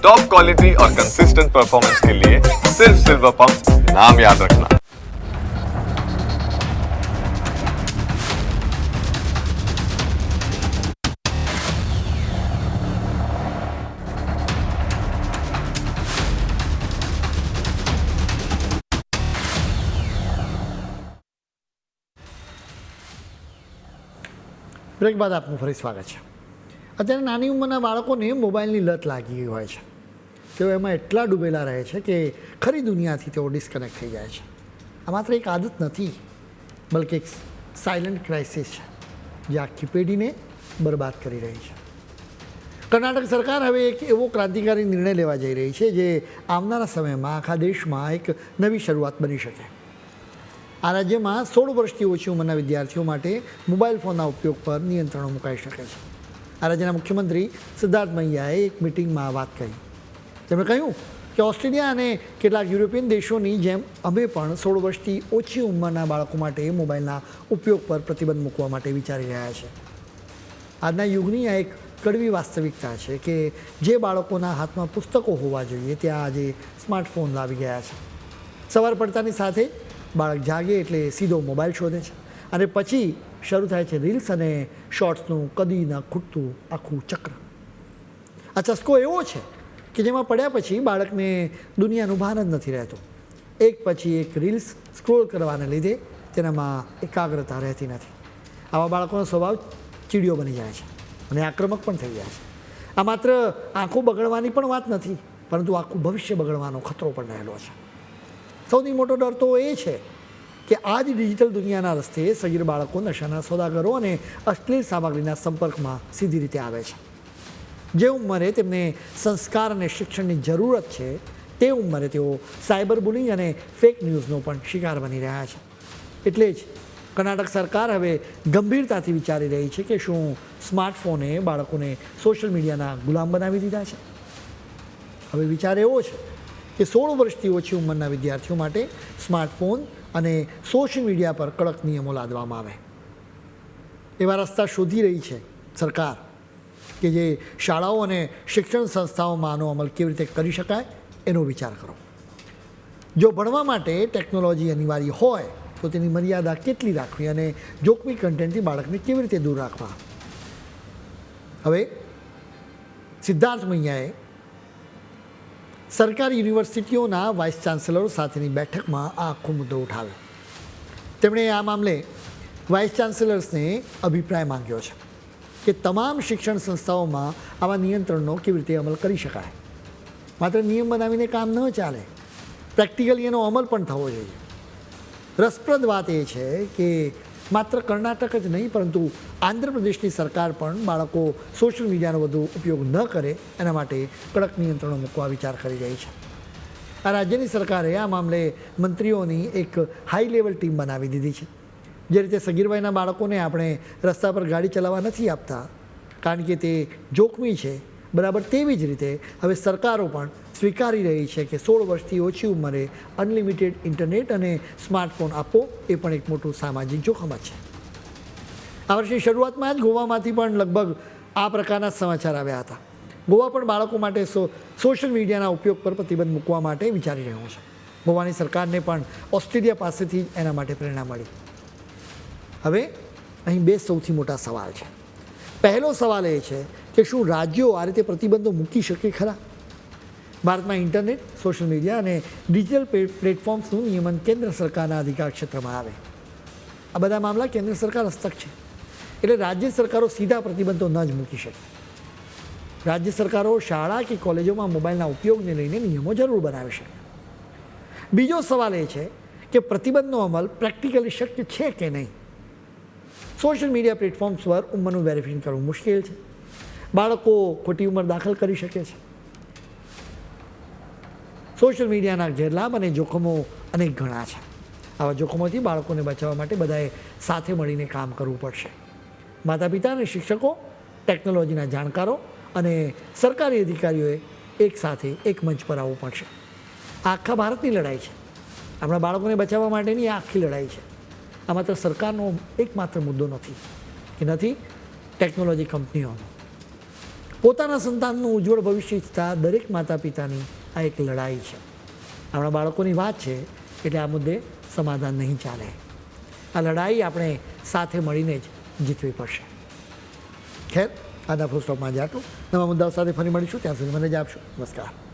Top quality और consistent performance के लिए सिर्फ सिल्वर पंप नाम याद रखना। બ્રેક બાદ આપનું ફરી સ્વાગત છે. અત્યારે નાની ઉંમરના બાળકોને મોબાઈલની લત લાગી ગઈ હોય છે. તેઓ એમાં એટલા ડૂબેલા રહે છે કે ખરી દુનિયાથી તેઓ ડિસ્કનેક્ટ થઈ જાય છે. આ માત્ર એક આદત નથી, બલકે એક સાયલન્ટ ક્રાઇસિસ છે જે આખી પેઢીને બરબાદ કરી રહી છે. કર્ણાટક સરકાર હવે એક એવો ક્રાંતિકારી નિર્ણય લેવા જઈ રહી છે જે આવનારા સમયમાં આખા દેશમાં એક નવી શરૂઆત બની શકે. આ રાજ્યમાં 16 વર્ષથી ઓછી ઉંમરના વિદ્યાર્થીઓ માટે મોબાઈલ ફોનના ઉપયોગ પર નિયંત્રણો મુકાઈ શકે છે. આ રાજ્યના મુખ્યમંત્રી સિદ્ધાર્થ મૈયાએ એક મિટિંગમાં આ વાત કહી. તેમણે કહ્યું કે ઓસ્ટ્રેલિયા અને કેટલાક યુરોપિયન દેશોની જેમ અમે પણ 16 વર્ષથી ઓછી ઉંમરના બાળકો માટે મોબાઈલના ઉપયોગ પર પ્રતિબંધ મૂકવા માટે વિચારી રહ્યા છે. આજના યુગની આ એક કડવી વાસ્તવિકતા છે કે જે બાળકોના હાથમાં પુસ્તકો હોવા જોઈએ ત્યાં આજે સ્માર્ટફોન આવી ગયા છે. સવાર પડતાની સાથે બાળક જાગે એટલે સીધો મોબાઈલ શોધે છે અને પછી શરૂ થાય છે રીલ્સ અને શોર્ટ્સનું કદી ન ખૂટતું આખું ચક્ર. આ ચસ્કો એવો છે કે જેમાં પડ્યા પછી બાળકને દુનિયાનું ભાન જ નથી રહેતું. એક પછી એક રીલ્સ સ્ક્રોલ કરવાને લીધે તેનામાં એકાગ્રતા રહેતી નથી. આવા બાળકોનો સ્વભાવ ચીડિયો બની જાય છે અને આક્રમક પણ થઈ જાય છે. આ માત્ર આંખો બગડવાની પણ વાત નથી, પરંતુ આખું ભવિષ્ય બગડવાનો ખતરો પણ રહેલો છે. સૌથી મોટો ડર તો એ છે કે આ જ ડિજિટલ દુનિયાના રસ્તે સગીર બાળકો નશાના સોદાગરો અને અશ્લીલ સામગ્રીના સંપર્કમાં સીધી રીતે આવે છે. જે ઉંમરે તેમને સંસ્કાર અને શિક્ષણની જરૂરત છે તે ઉંમરે તેઓ સાયબર બુલિંગ અને ફેક ન્યૂઝનો પણ શિકાર બની રહ્યા છે. એટલે જ કર્ણાટક સરકાર હવે ગંભીરતાથી વિચારી રહી છે કે શું સ્માર્ટફોને બાળકોને સોશિયલ મીડિયાના ગુલામ બનાવી દીધા છે. હવે વિચાર એવો છે કે 16 વર્ષથી ઓછી ઉંમરના વિદ્યાર્થીઓ માટે સ્માર્ટફોન અને સોશિયલ મીડિયા પર કડક નિયમો લાદવામાં આવે. એવા રસ્તા શોધી રહી છે સરકાર કે જે શાળાઓ અને શિક્ષણ સંસ્થાઓમાં આનો અમલ કેવી રીતે કરી શકાય એનો વિચાર કરો. જો ભણવા માટે ટેકનોલોજી અનિવાર્ય હોય તો તેની મર્યાદા કેટલી રાખવી અને જોખમી કન્ટેન્ટથી બાળકને કેવી રીતે દૂર રાખવા. હવે સિદ્ધાર્થ મૈયાએ સરકારી યુનિવર્સિટીઓના વાઇસ ચાન્સેલરો સાથેની બેઠકમાં આ આખો મુદ્દો ઉઠાવ્યો. તેમણે આ મામલે વાઇસ ચાન્સેલર્સને અભિપ્રાય માંગ્યો છે કે તમામ શિક્ષણ સંસ્થાઓમાં આવા નિયંત્રણનો કેવી રીતે અમલ કરી શકાય. માત્ર નિયમ બનાવીને કામ ન ચાલે, પ્રેક્ટિકલી એનો અમલ પણ થવો જોઈએ. રસપ્રદ વાત એ છે કે માત્ર કર્ણાટક જ નહીં પરંતુ આંધ્રપ્રદેશની સરકાર પણ બાળકો સોશિયલ મીડિયાનો વધુ ઉપયોગ ન કરે એના માટે કડક નિયંત્રણો મૂકવા વિચાર કરી રહી છે. આ રાજ્યની સરકારે આ મામલે મંત્રીઓની એક હાઈ લેવલ ટીમ બનાવી દીધી છે. જે રીતે સગીર વયના બાળકોને આપણે રસ્તા પર ગાડી ચલાવવા નથી આપતા કારણ કે તે જોખમી છે, બરાબર તેવી જ રીતે હવે સરકારો પણ સ્વીકારી રહી છે કે 16 વર્ષથી ઓછી ઉંમરે અનલિમિટેડ ઇન્ટરનેટ અને સ્માર્ટફોન આપવો એ પણ એક મોટું સામાજિક જોખમ જ છે. આ વર્ષની શરૂઆતમાં જ ગોવામાંથી પણ લગભગ આ પ્રકારના સમાચાર આવ્યા હતા. ગોવા પણ બાળકો માટે સોશિયલ મીડિયાના ઉપયોગ પર પ્રતિબંધ મૂકવા માટે વિચારી રહ્યું છે. ગોવાની સરકારને પણ ઓસ્ટ્રેલિયા પાસેથી જ એના માટે પ્રેરણા મળી. હવે અહીં બે સૌથી મોટા સવાલ છે. પહેલો સવાલ એ છે કે શું રાજ્યો આ રીતે પ્રતિબંધો મૂકી શકે ખરા? ભારતમાં ઇન્ટરનેટ, સોશિયલ મીડિયા અને ડિજિટલ પ્લેટફોર્મ્સનું નિયમન કેન્દ્ર સરકારના અધિકાર ક્ષેત્રમાં આવે. આ બધા મામલા કેન્દ્ર સરકાર હસ્તક છે, એટલે રાજ્ય સરકારો સીધા પ્રતિબંધો ન જ મૂકી શકે. રાજ્ય સરકારો શાળા કે કોલેજોમાં મોબાઈલના ઉપયોગને લઈને નિયમો જરૂર બનાવી શકે. બીજો સવાલ એ છે કે પ્રતિબંધનો અમલ પ્રેક્ટિકલી શક્ય છે કે નહીં. સોશિયલ મીડિયા પ્લેટફોર્મ્સ પર ઉંમરનું વેરિફિકેશન કરવું મુશ્કેલ છે. બાળકો ખોટી ઉંમર દાખલ કરી શકે છે. સોશિયલ મીડિયાના ગેરલાભ અને જોખમો અનેક ઘણા છે. આવા જોખમોથી બાળકોને બચાવવા માટે બધાએ સાથે મળીને કામ કરવું પડશે. માતા પિતા અને શિક્ષકો, ટેકનોલોજીના જાણકારો અને સરકારી અધિકારીઓએ એક સાથે એક મંચ પર આવવું પડશે. આ આખા ભારતની લડાઈ છે. આપણા બાળકોને બચાવવા માટેની આ આખી લડાઈ છે. આ માત્ર સરકારનો એકમાત્ર મુદ્દો નથી કે નથી ટેકનોલોજી કંપનીઓનો. પોતાના સંતાનનું ઉજ્જવળ ભવિષ્ય ઈચ્છતા દરેક માતા પિતાની આ એક લડાઈ છે. આપણા બાળકોની વાત છે એટલે આ મુદ્દે સમાધાન નહીં ચાલે. આ લડાઈ આપણે સાથે મળીને જ જીતવી પડશે. ખેર, આજના ફૂલ સ્ટોપમાં જ આટલું. નવા મુદ્દાઓ સાથે ફરી મળીશું. ત્યાં સુધી મને જ આપશો. નમસ્કાર.